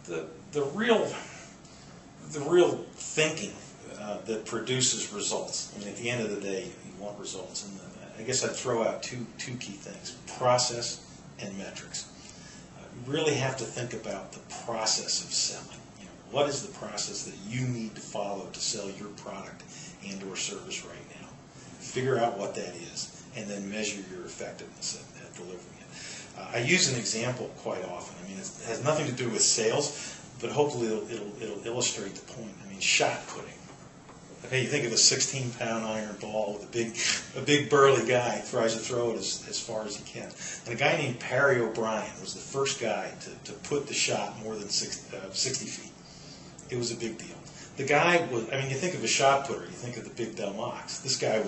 the real thinking that produces results. I mean, at the end of the day, you want results. And I guess I'd throw out two key things: process and metrics. You really have to think about the process of selling. You know, what is the process that you need to follow to sell your product and/or service right now? Figure out what that is, and then measure your effectiveness at delivering it. I use an example quite often. I mean, it has nothing to do with sales, but hopefully it'll illustrate the point. I mean, shot putting. Okay, you think of a 16-pound iron ball with a big burly guy tries to throw it as far as he can. And a guy named Perry O'Brien was the first guy to put the shot more than 60 feet. It was a big deal. The guy was, I mean, you think of a shot putter, you think of the big dumb ox. This guy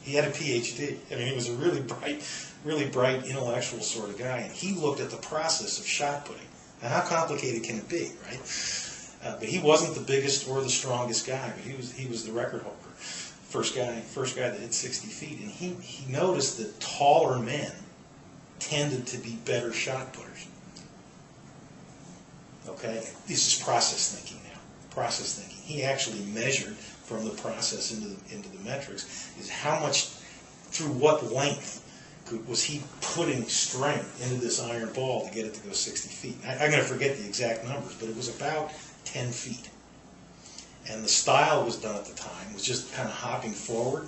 he had a PhD. I mean, he was a really bright, intellectual sort of guy, and he looked at the process of shot putting. Now, how complicated can it be, right? But he wasn't the biggest or the strongest guy, but he was the record holder. First guy that hit 60 feet, and he noticed that taller men tended to be better shot putters. Okay, this is process thinking now. Process thinking. He actually measured from the process into the metrics is how much, through what length was he putting strength into this iron ball to get it to go 60 feet. I'm going to forget the exact numbers, but it was about 10 feet. And the style was done at the time was just kind of hopping forward,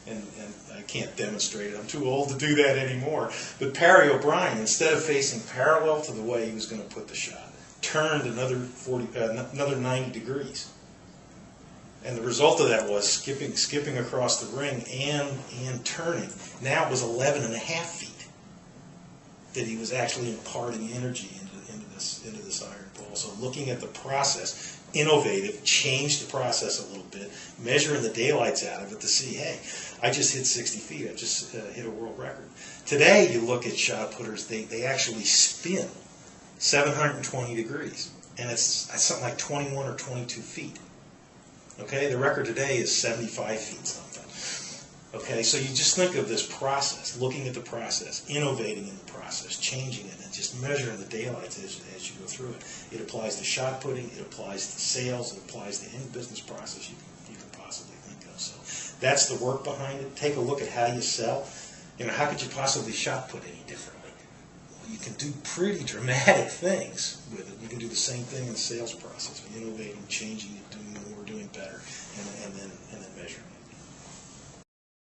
and I can't demonstrate it. I'm too old to do that anymore. But Perry O'Brien, instead of facing parallel to the way he was going to put the shot, turned another 90 degrees. And the result of that was skipping across the ring and turning. Now it was 11.5 feet that he was actually imparting energy into this iron ball. So looking at the process, innovative, change the process a little bit, measuring the daylights out of it to see, hey, I just hit 60 feet. I just hit a world record. Today, you look at shot putters, they actually spin 720 degrees. And it's something like 21 or 22 feet. Okay, the record today is 75 feet something. Okay, so you just think of this process, looking at the process, innovating in the process, changing it, and just measuring the daylights as you go through it. It applies to shot putting, it applies to sales, it applies to any business process you can possibly think of. So that's the work behind it. Take a look at how you sell. You know, how could you possibly shot put any differently? Well, you can do pretty dramatic things with it. You can do the same thing in the sales process, innovating, changing it, doing more, doing better, and then measuring it.